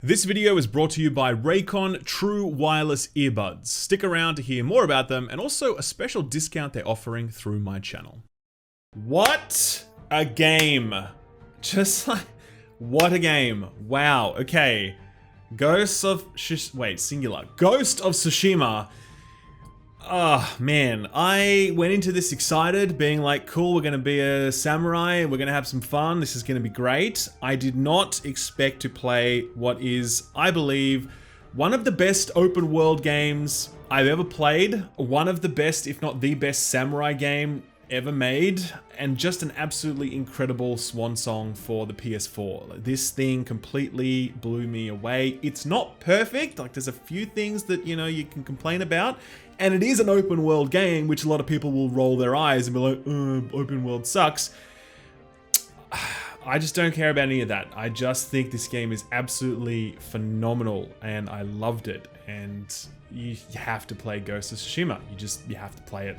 This video is brought to you by Raycon True Wireless Earbuds. Stick around to hear more about them and also a special discount they're offering through my channel. What a game. Just like, what a game. Wow, okay. Ghost of Tsushima. Oh man, I went into this excited, being like, cool, we're gonna be a samurai and we're gonna have some fun, this is gonna be great. I did not expect to play what is, I believe, one of the best open world games I've ever played, one of the best, if not the best samurai game ever made, and just an absolutely incredible swan song for the PS4. This thing completely blew me away. It's not perfect, like there's a few things that, you know, you can complain about, and it is an open world game, which a lot of people will roll their eyes and be like, open world sucks. I just don't care about any of that. I just think this game is absolutely phenomenal, and I loved it, and you have to play Ghost of Tsushima. You have to play it.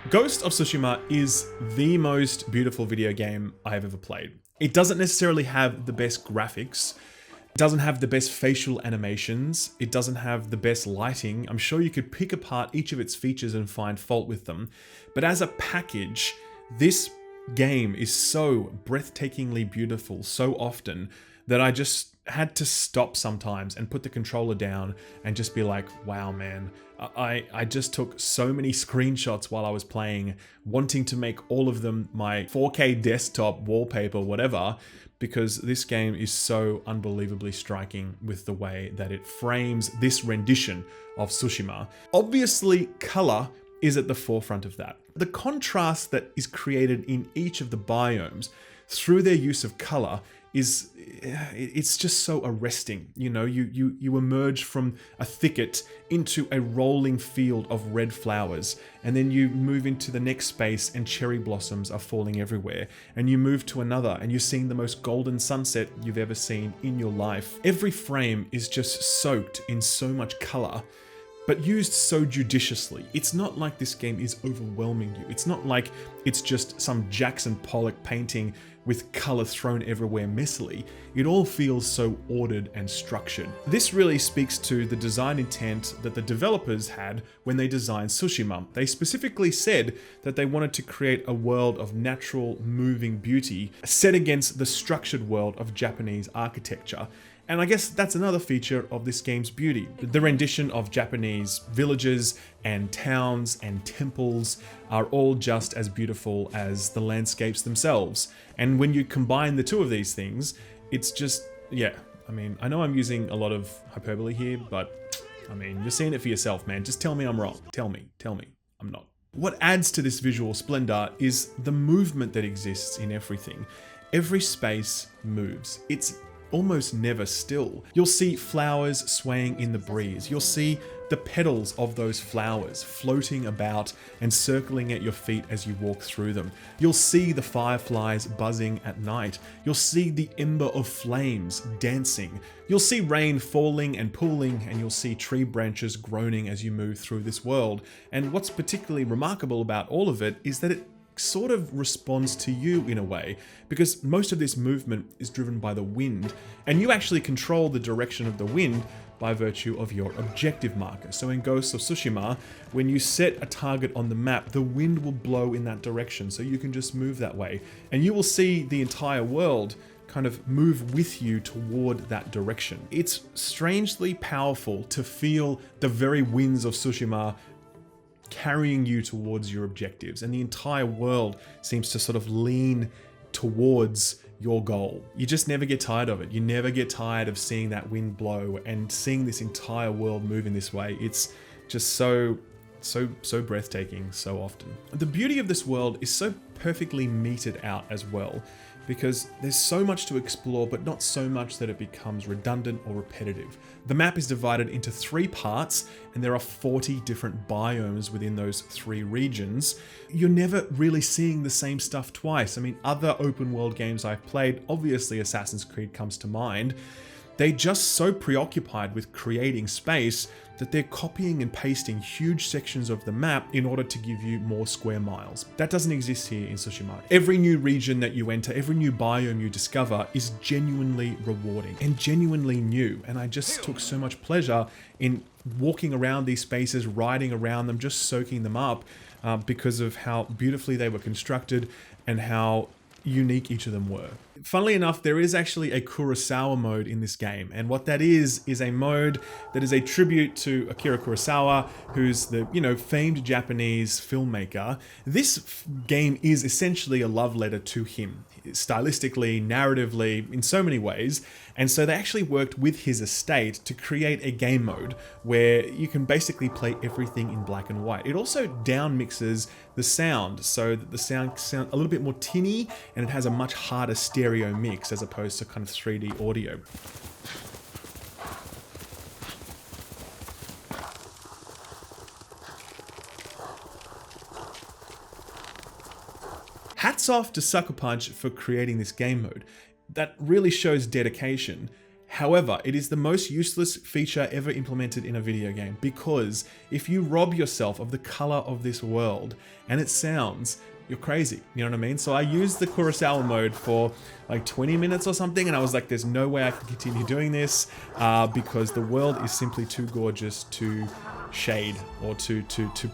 Ghost of Tsushima is the most beautiful video game I've ever played. It doesn't necessarily have the best graphics, it doesn't have the best facial animations, it doesn't have the best lighting. I'm sure you could pick apart each of its features and find fault with them, but as a package, this game is so breathtakingly beautiful so often that I just had to stop sometimes and put the controller down and just be like, wow, man. I just took so many screenshots while I was playing, wanting to make all of them my 4K desktop wallpaper, whatever, because this game is so unbelievably striking with the way that it frames this rendition of Tsushima. Obviously, color is at the forefront of that. The contrast that is created in each of the biomes through their use of color it's just so arresting. You know, you emerge from a thicket into a rolling field of red flowers, and then you move into the next space and cherry blossoms are falling everywhere, and you move to another and you're seeing the most golden sunset you've ever seen in your life. Every frame is just soaked in so much color, but used so judiciously. It's not like this game is overwhelming you. It's not like it's just some Jackson Pollock painting with color thrown everywhere messily. It all feels so ordered and structured. This really speaks to the design intent that the developers had when they designed Tsushima. They specifically said that they wanted to create a world of natural, moving beauty set against the structured world of Japanese architecture. And I guess that's another feature of this game's beauty. The rendition of Japanese villages and towns and temples are all just as beautiful as the landscapes themselves. And when you combine the two of these things, it's just, yeah, I mean, I know I'm using a lot of hyperbole here, but I mean, you're seeing it for yourself, man. Just tell me I'm wrong. Tell me, I'm not. What adds to this visual splendor is the movement that exists in everything. Every space moves. It's almost never still. You'll see flowers swaying in the breeze. You'll see the petals of those flowers floating about and circling at your feet as you walk through them. You'll see the fireflies buzzing at night. You'll see the ember of flames dancing. You'll see rain falling and pooling, and you'll see tree branches groaning as you move through this world. And what's particularly remarkable about all of it is that it sort of responds to you in a way, because most of this movement is driven by the wind, and you actually control the direction of the wind by virtue of your objective marker. So in Ghost of Tsushima, when you set a target on the map, the wind will blow in that direction, so you can just move that way, and you will see the entire world kind of move with you toward that direction. It's strangely powerful to feel the very winds of Tsushima carrying you towards your objectives, and the entire world seems to sort of lean towards your goal. You just never get tired of it. You never get tired of seeing that wind blow and seeing this entire world move in this way. It's just so breathtaking so often. The beauty of this world is so perfectly meted out as well. because there's so much to explore, but not so much that it becomes redundant or repetitive. The map is divided into 3 parts, and there are 40 different biomes within those 3 regions. You're never really seeing the same stuff twice. I mean, other open world games I've played, obviously Assassin's Creed comes to mind, they're just so preoccupied with creating space that they're copying and pasting huge sections of the map in order to give you more square miles. That doesn't exist here in Tsushima. Every new region that you enter, every new biome you discover is genuinely rewarding and genuinely new. And I just took so much pleasure in walking around these spaces, riding around them, just soaking them up because of how beautifully they were constructed and how unique each of them were. Funnily enough, there is actually a Kurosawa mode in this game, and what that is a mode that is a tribute to Akira Kurosawa, who's the, famed Japanese filmmaker. This game is essentially a love letter to him, stylistically, narratively, in so many ways. And so they actually worked with his estate to create a game mode where you can basically play everything in black and white. It also down mixes the sound so that the sound sounds a little bit more tinny, and it has a much harder stereo mix as opposed to kind of 3D audio. Hats off to Sucker Punch for creating this game mode. That really shows dedication. However, it is the most useless feature ever implemented in a video game, because if you rob yourself of the color of this world and its sounds, you're crazy. You know what I mean? So I used the Kurosawa mode for like 20 minutes or something, and I was like, there's no way I can continue doing this because the world is simply too gorgeous to shade or to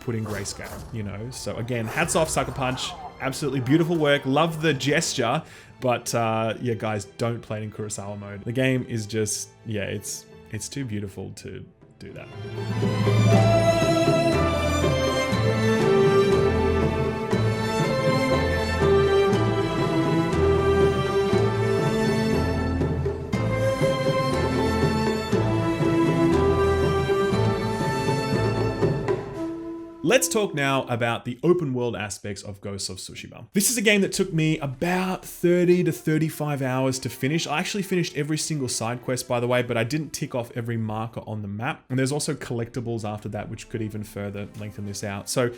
put in grayscale, So again, hats off Sucker Punch. Absolutely beautiful work. Love the gesture, but yeah, guys, don't play it in Kurosawa mode. The game is just, yeah, it's too beautiful to do that. Let's talk now about the open world aspects of Ghost of Tsushima. This is a game that took me about 30 to 35 hours to finish. I actually finished every single side quest, by the way, but I didn't tick off every marker on the map. And there's also collectibles after that, which could even further lengthen this out. So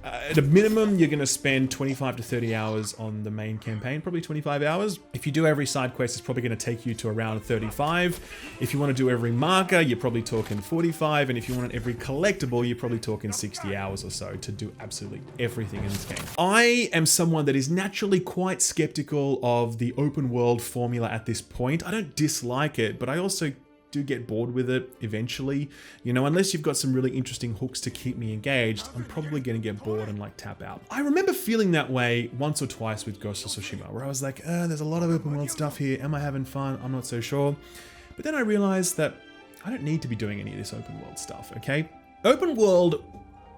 at a minimum, you're going to spend 25 to 30 hours on the main campaign, probably 25 hours. If you do every side quest, it's probably going to take you to around 35. If you want to do every marker, you're probably talking 45. And if you want every collectible, you're probably talking 60 hours or so to do absolutely everything in this game. I am someone that is naturally quite skeptical of the open world formula at this point. I don't dislike it, but I also do get bored with it eventually. Unless you've got some really interesting hooks to keep me engaged, I'm probably going to get bored and like tap out. I remember feeling that way once or twice with Ghost of Tsushima, where I was like, there's a lot of open world stuff here. Am I having fun? I'm not so sure. But then I realized that I don't need to be doing any of this open world stuff, okay? Open world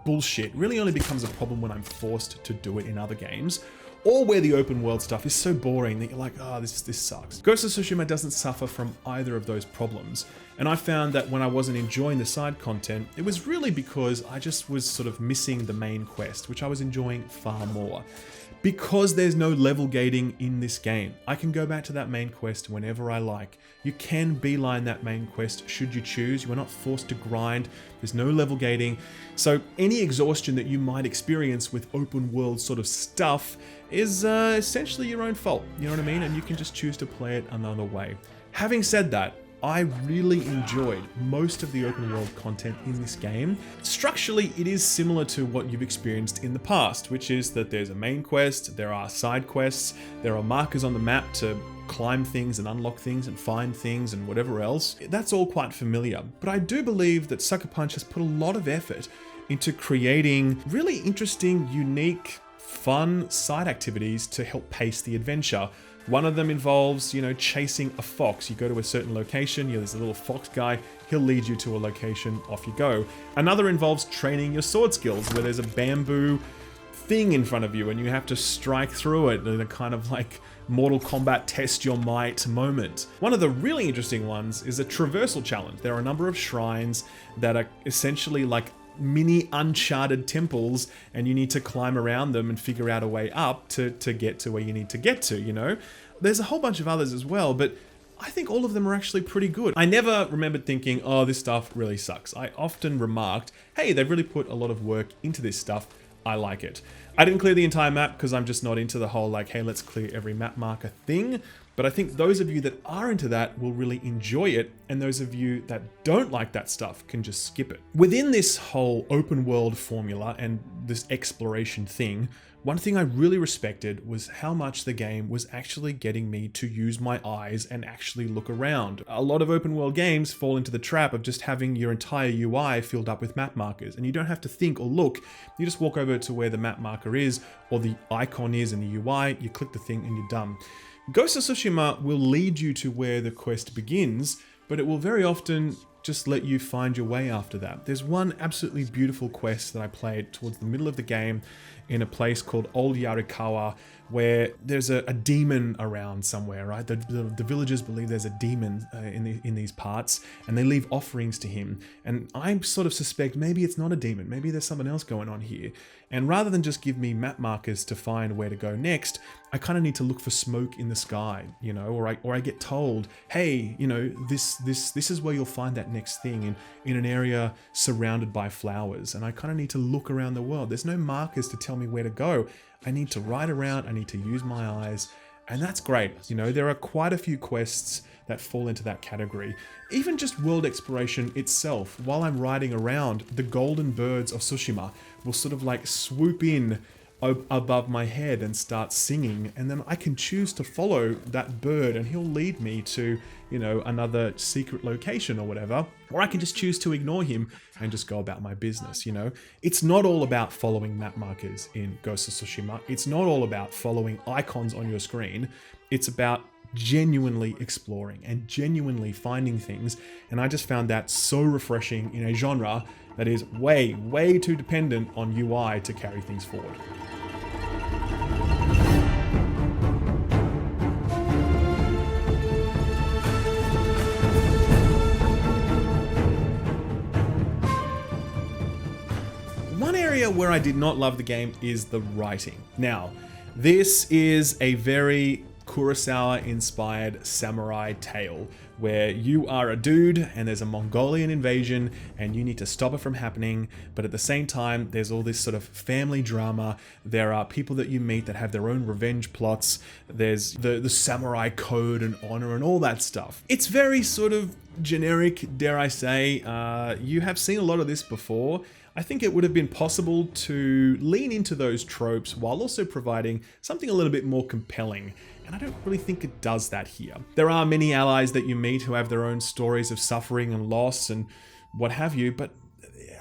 bullshit really only becomes a problem when I'm forced to do it in other games, or where the open world stuff is so boring that you're like, this sucks. Ghost of Tsushima doesn't suffer from either of those problems. And I found that when I wasn't enjoying the side content, it was really because I just was sort of missing the main quest, which I was enjoying far more. Because there's no level gating in this game, I can go back to that main quest whenever I like. You can beeline that main quest should you choose. You are not forced to grind. There's no level gating. So any exhaustion that you might experience with open world sort of stuff is essentially your own fault. You know what I mean? And you can just choose to play it another way. Having said that, I really enjoyed most of the open world content in this game. Structurally, it is similar to what you've experienced in the past, which is that there's a main quest, there are side quests, there are markers on the map to climb things and unlock things and find things and whatever else. That's all quite familiar, but I do believe that Sucker Punch has put a lot of effort into creating really interesting, unique, fun side activities to help pace the adventure. One of them involves, chasing a fox. You go to a certain location, there's a little fox guy, he'll lead you to a location, off you go. Another involves training your sword skills, where there's a bamboo thing in front of you and you have to strike through it in a kind of like Mortal Kombat test your might moment. One of the really interesting ones is a traversal challenge. There are a number of shrines that are essentially like mini uncharted temples, and you need to climb around them and figure out a way up to get to where you need to get to, There's a whole bunch of others as well, but I think all of them are actually pretty good. I never remembered thinking, oh, this stuff really sucks. I often remarked, hey, they've really put a lot of work into this stuff. I like it. I didn't clear the entire map because I'm just not into the whole like, hey, let's clear every map marker thing. But I think those of you that are into that will really enjoy it. And those of you that don't like that stuff can just skip it. Within this whole open world formula and this exploration thing, one thing I really respected was how much the game was actually getting me to use my eyes and actually look around. A lot of open world games fall into the trap of just having your entire UI filled up with map markers, and you don't have to think or look. You just walk over to where the map marker is or the icon is in the UI, you click the thing and you're done. Ghost of Tsushima will lead you to where the quest begins, but it will very often just let you find your way after that. There's one absolutely beautiful quest that I played towards the middle of the game in a place called Old Yarikawa, where there's a demon around somewhere, right? The villagers believe there's a demon in these parts, and they leave offerings to him. And I sort of suspect maybe it's not a demon, maybe there's something else going on here. And rather than just give me map markers to find where to go next, I kind of need to look for smoke in the sky, you know, or I get told, hey, you know, this is where you'll find that next thing in an area surrounded by flowers. And I kind of need to look around the world. There's no markers to tell me where to go. I need to ride around, I need to use my eyes, and that's great. You know, there are quite a few quests that fall into that category. Even just world exploration itself, while I'm riding around, the golden birds of Tsushima will sort of like swoop in above my head and start singing, and then I can choose to follow that bird and he'll lead me to, you know, another secret location or whatever, or I can just choose to ignore him and just go about my business, you know. It's not all about following map markers in Ghost of Tsushima. It's not all about following icons on your screen. It's about genuinely exploring and genuinely finding things, and I just found that so refreshing in a genre that is way, way too dependent on UI to carry things forward. One area where I did not love the game is the writing. Now, this is a very Kurosawa-inspired samurai tale where you are a dude and there's a Mongolian invasion and you need to stop it from happening, but at the same time there's all this sort of family drama. There are people that you meet that have their own revenge plots. There's the samurai code and honor and all that stuff. It's very sort of generic, dare I say. You have seen a lot of this before. I think it would have been possible to lean into those tropes while also providing something a little bit more compelling. And I don't really think it does that here. There are many allies that you meet who have their own stories of suffering and loss and what have you, but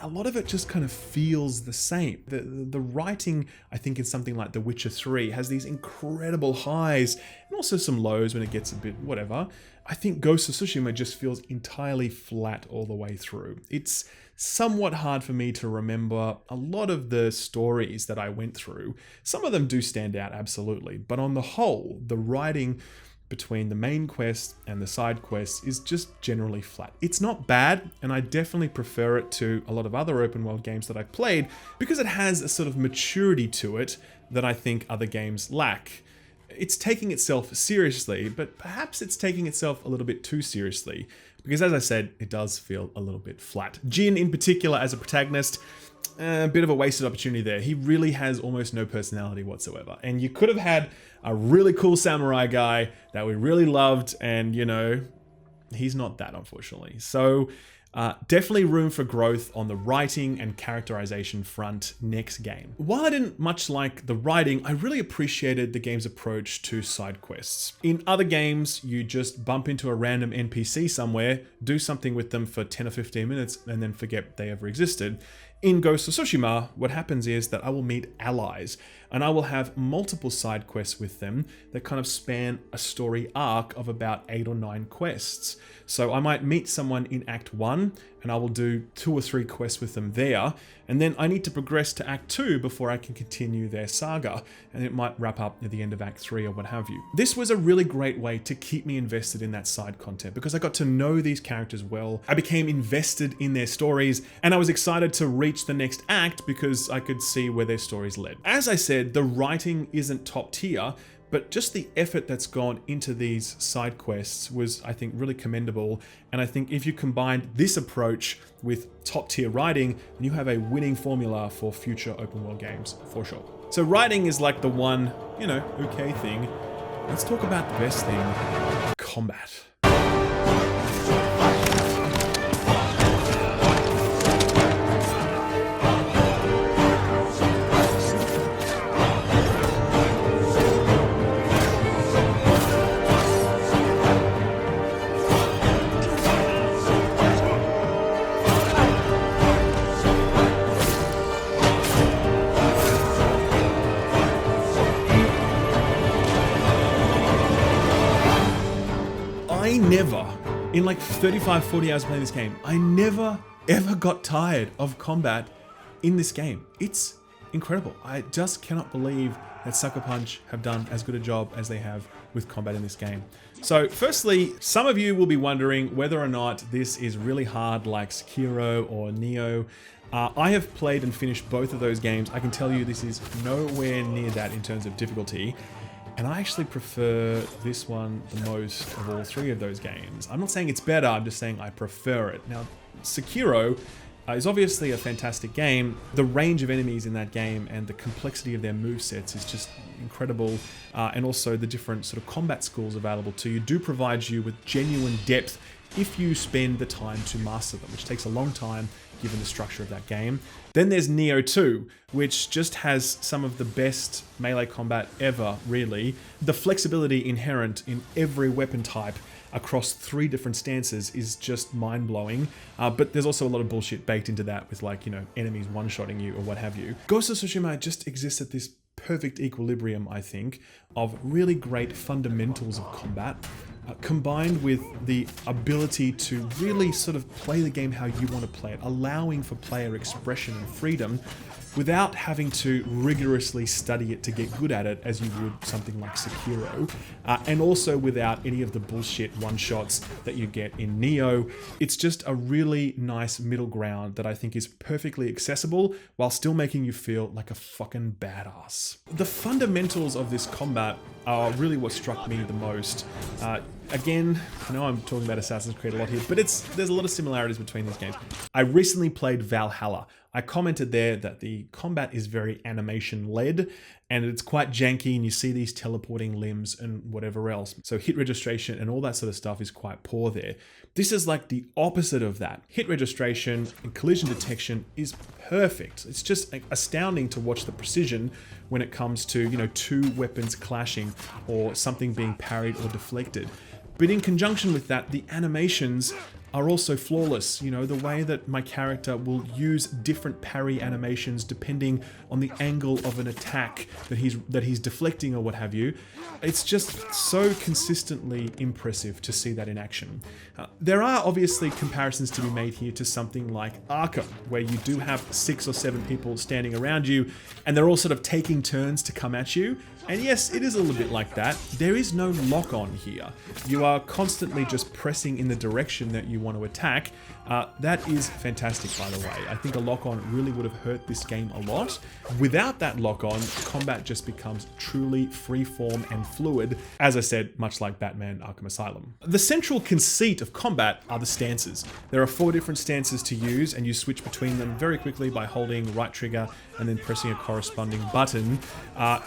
a lot of it just kind of feels the same. The writing, I think, in something like The Witcher 3 has these incredible highs and also some lows when it gets a bit whatever. I think Ghost of Tsushima just feels entirely flat all the way through. It's somewhat hard for me to remember a lot of the stories that I went through. Some of them do stand out, absolutely, but on the whole, the writing between the main quest and the side quests is just generally flat. It's not bad, and I definitely prefer it to a lot of other open world games that I've played because it has a sort of maturity to it that I think other games lack. It's taking itself seriously, but perhaps it's taking itself a little bit too seriously, because as I said, it does feel a little bit flat. Jin in particular as a protagonist, a bit of a wasted opportunity there. He really has almost no personality whatsoever. And you could have had a really cool samurai guy that we really loved, and you know, he's not that, unfortunately. So definitely room for growth on the writing and characterization front next game. While I didn't much like the writing, I really appreciated the game's approach to side quests. In other games, you just bump into a random NPC somewhere, do something with them for 10 or 15 minutes, and then forget they ever existed. In Ghost of Tsushima, what happens is that I will meet allies, and I will have multiple side quests with them that kind of span a story arc of about 8 or 9 quests. So I might meet someone in Act 1, and I will do 2 or 3 quests with them there, and then I need to progress to Act 2 before I can continue their saga, and it might wrap up at the end of Act 3 or what have you. This was a really great way to keep me invested in that side content because I got to know these characters well, I became invested in their stories, and I was excited to reach the next act because I could see where their stories led. As I said, the writing isn't top tier, But just the effort that's gone into these side quests was, I think, really commendable. And I think if you combined this approach with top tier writing, then you have a winning formula for future open world games, for sure. So writing is like the one, okay thing. Let's talk about the best thing, combat. I never, in like 35, 40 hours playing this game, I never ever got tired of combat in this game. It's incredible. I just cannot believe that Sucker Punch have done as good a job as they have with combat in this game. So firstly, some of you will be wondering whether or not this is really hard like Sekiro or Nioh. I have played and finished both of those games. I can tell you this is nowhere near that in terms of difficulty. And I actually prefer this one the most of all three of those games. I'm not saying it's better, I'm just saying I prefer it. Now, Sekiro is obviously a fantastic game. The range of enemies in that game and the complexity of their movesets is just incredible. And also the different sort of combat schools available to you do provide you with genuine depth if you spend the time to master them, which takes a long time given the structure of that game. Then there's Nioh 2, which just has some of the best melee combat ever, really. The flexibility inherent in every weapon type across 3 different stances is just mind-blowing. But there's also a lot of bullshit baked into that with enemies one-shotting you or what have you. Ghost of Tsushima just exists at this perfect equilibrium, I think, of really great fundamentals of combat, combined with the ability to really sort of play the game how you want to play it, allowing for player expression and freedom without having to rigorously study it to get good at it as you would something like Sekiro, and also without any of the bullshit one-shots that you get in Nioh. It's just a really nice middle ground that I think is perfectly accessible while still making you feel like a fucking badass. The fundamentals of this combat are really what struck me the most. Again, I know I'm talking about Assassin's Creed a lot here, but there's a lot of similarities between these games. I recently played Valhalla. I commented there that the combat is very animation-led, and it's quite janky, and you see these teleporting limbs and whatever else. So hit registration and all that sort of stuff is quite poor there. This is like the opposite of that. Hit registration and collision detection is perfect. It's just astounding to watch the precision when it comes to, 2 weapons clashing or something being parried or deflected. But in conjunction with that, the animations are also flawless. The way that my character will use different parry animations depending on the angle of an attack that he's deflecting or what have you. It's just so consistently impressive to see that in action. There are obviously comparisons to be made here to something like Arkham, where you do have 6 or 7 people standing around you and they're all sort of taking turns to come at you. And yes, it is a little bit like that. There is no lock-on here. You are constantly just pressing in the direction that you want to attack. That is fantastic, by the way. I think a lock-on really would have hurt this game a lot. Without that lock-on, combat just becomes truly free-form and fluid, as I said, much like Batman Arkham Asylum. The central conceit of combat are the stances. There are 4 different stances to use, and you switch between them very quickly by holding right trigger and then pressing a corresponding button.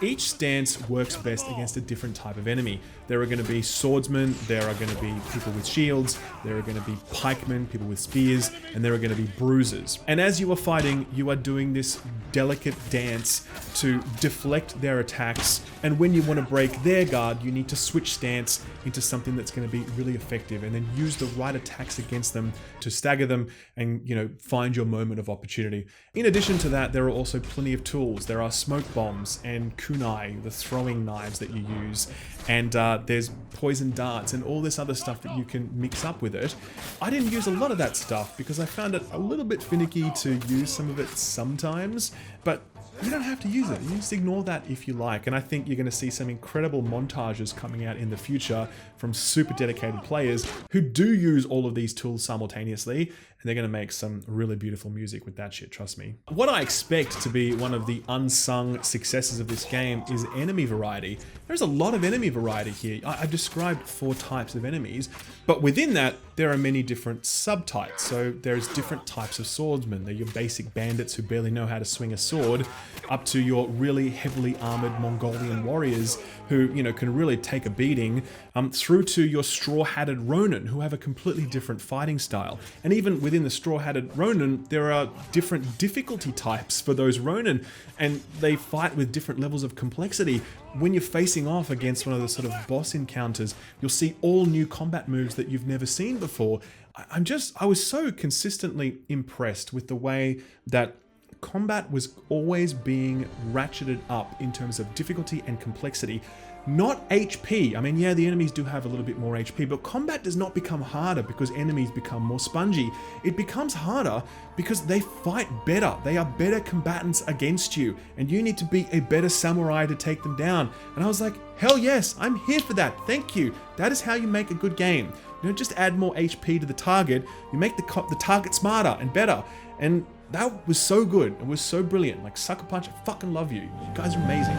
Each stance works best against a different type of enemy. There are going to be swordsmen, there are going to be people with shields, there are going to be pikemen, people with spears, and there are going to be bruisers. And as you are fighting, you are doing this delicate dance to deflect their attacks, and when you want to break their guard, you need to switch stance into something that's going to be really effective, and then use the right attacks against them to stagger them and, find your moment of opportunity. In addition to that, there are also plenty of tools. There are smoke bombs and kunai, the throwing knives that you use, and there's poison darts and all this other stuff that you can mix up with it. I didn't use a lot of that stuff because I found it a little bit finicky to use some of it sometimes, but you don't have to use it. You just ignore that if you like. And I think you're going to see some incredible montages coming out in the future from super dedicated players who do use all of these tools simultaneously. And they're going to make some really beautiful music with that shit, trust me. What I expect to be one of the unsung successes of this game is enemy variety. There's a lot of enemy variety here. I've described 4 types of enemies, but within that, there are many different subtypes. So there's different types of swordsmen. They're your basic bandits who barely know how to swing a sword, up to your really heavily armored Mongolian warriors who, you know, can really take a beating, through to your straw-hatted Ronin who have a completely different fighting style. And even within the straw-hatted Ronin, there are different difficulty types for those Ronin, and they fight with different levels of complexity. When you're facing off against one of the sort of boss encounters, you'll see all new combat moves that you've never seen before. I was so consistently impressed with the way that combat was always being ratcheted up in terms of difficulty and complexity. Not HP. I mean, yeah, the enemies do have a little bit more HP, but combat does not become harder because enemies become more spongy. It becomes harder because they fight better. They are better combatants against you, and you need to be a better samurai to take them down. And I was like, hell yes, I'm here for that. Thank you. That is how you make a good game. You don't just add more HP to the target. You make the target smarter and better. And that was so good. It was so brilliant. Like, Sucker Punch, I fucking love you. You guys are amazing.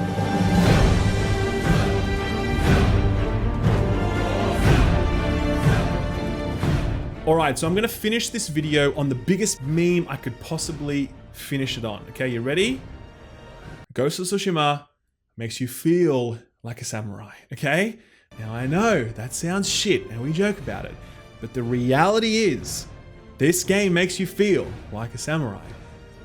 Alright, so I'm gonna finish this video on the biggest meme I could possibly finish it on. Okay, you ready? Ghost of Tsushima makes you feel like a samurai, okay? Now I know that sounds shit and we joke about it, but the reality is this game makes you feel like a samurai.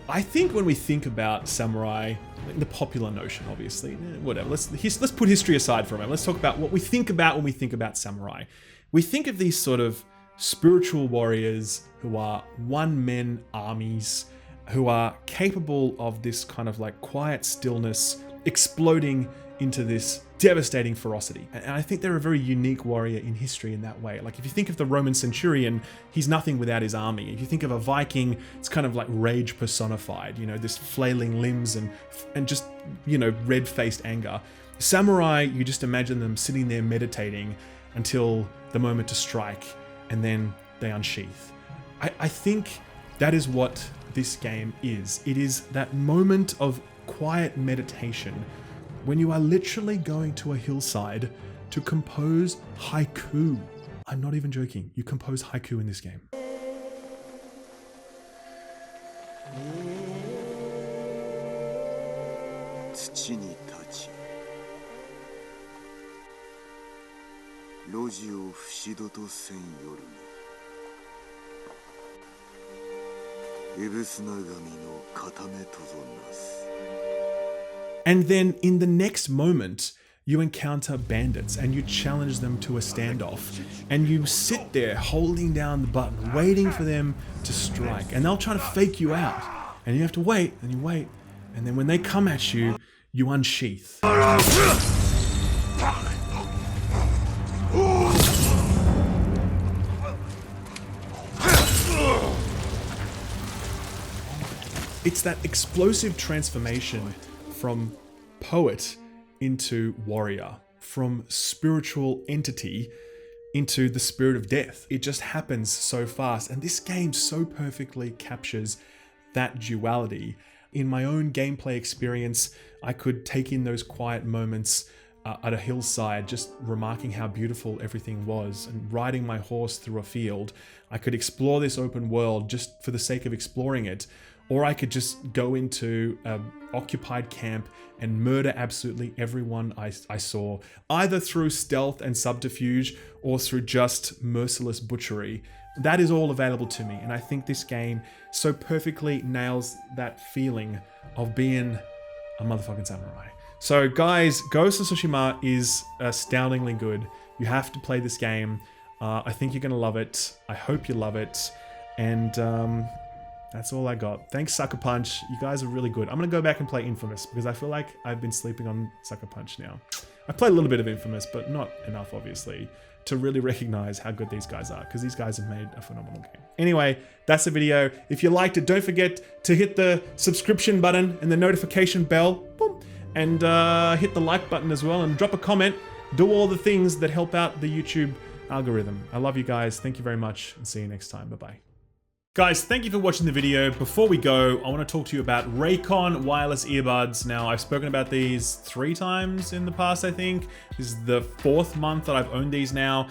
I think when we think about samurai, the popular notion, obviously, whatever, let's put history aside for a moment. Let's talk about what we think about when we think about samurai. We think of these sort of spiritual warriors who are one-man armies, who are capable of this kind of like quiet stillness, exploding into this devastating ferocity. And I think they're a very unique warrior in history in that way. Like, if you think of the Roman centurion, he's nothing without his army. If you think of a Viking, it's kind of like rage personified, you know, this flailing limbs and just, you know, red-faced anger. Samurai, you just imagine them sitting there meditating until the moment to strike, and then they unsheath. I think that is what this game is. It is that moment of quiet meditation when you are literally going to a hillside to compose haiku. I'm not even joking. You compose haiku in this game. 土に立ち路地を不死度とせん夜にエブスナ神の固めとぞなす And then in the next moment, you encounter bandits and you challenge them to a standoff. And you sit there holding down the button, waiting for them to strike. And they'll try to fake you out. And you have to wait, and you wait. And then when they come at you, you unsheath. It's that explosive transformation from poet into warrior, from spiritual entity into the spirit of death. It just happens so fast, and this game so perfectly captures that duality. In my own gameplay experience, I could take in those quiet moments at a hillside, just remarking how beautiful everything was, and riding my horse through a field. I could explore this open world just for the sake of exploring it, or I could just go into an occupied camp and murder absolutely everyone I saw, either through stealth and subterfuge or through just merciless butchery. That is all available to me, and I think this game so perfectly nails that feeling of being a motherfucking samurai. So guys, Ghost of Tsushima is astoundingly good. You have to play this game. I think you're gonna love it. I hope you love it. And that's all I got. Thanks, Sucker Punch. You guys are really good. I'm gonna go back and play Infamous because I feel like I've been sleeping on Sucker Punch now. I played a little bit of Infamous, but not enough, obviously, to really recognize how good these guys are, because these guys have made a phenomenal game. Anyway, that's the video. If you liked it, don't forget to hit the subscription button and the notification bell, boom, and hit the like button as well, and drop a comment. Do all the things that help out the YouTube algorithm. I love you guys. Thank you very much, and see you next time. Bye-bye. Guys, thank you for watching the video. Before we go, I want to talk to you about Raycon wireless earbuds. Now, I've spoken about these 3 times in the past, I think. This is the 4th month that I've owned these now.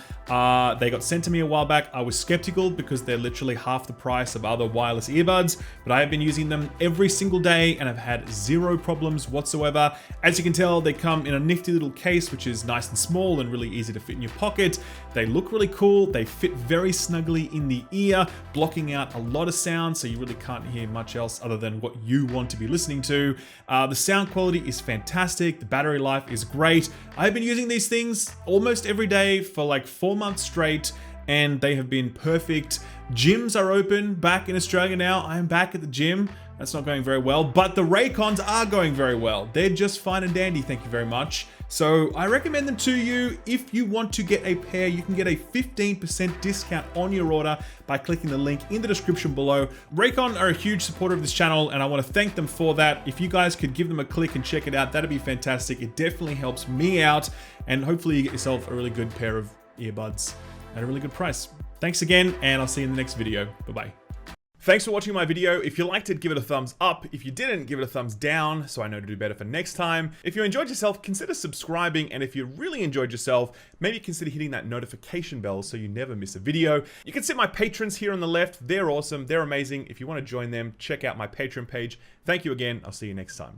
They got sent to me a while back. I was skeptical because they're literally half the price of other wireless earbuds, but I have been using them every single day and I've had 0 problems whatsoever. As you can tell, they come in a nifty little case, which is nice and small and really easy to fit in your pocket. They look really cool. They fit very snugly in the ear, blocking out a lot of sound, so you really can't hear much else other than what you want to be listening to. The sound quality is fantastic. The battery life is great. I've been using these things almost every day for like 4 months straight, and they have been perfect. Gyms are open back in Australia now. I am back at the gym. That's not going very well, but the Raycons are going very well. They're just fine and dandy, thank you very much. So I recommend them to you. If you want to get a pair, you can get a 15% discount on your order by clicking the link in the description below. Raycon are a huge supporter of this channel, and I want to thank them for that. If you guys could give them a click and check it out, that'd be fantastic. It definitely helps me out, and hopefully you get yourself a really good pair of earbuds at a really good price. Thanks again, and I'll see you in the next video. Bye-bye. Thanks for watching my video. If you liked it, give it a thumbs up. If you didn't, give it a thumbs down so I know to do better for next time. If you enjoyed yourself, consider subscribing. And if you really enjoyed yourself, maybe consider hitting that notification bell so you never miss a video. You can see my patrons here on the left. They're awesome. They're amazing. If you want to join them, check out my Patreon page. Thank you again. I'll see you next time. Bye-bye.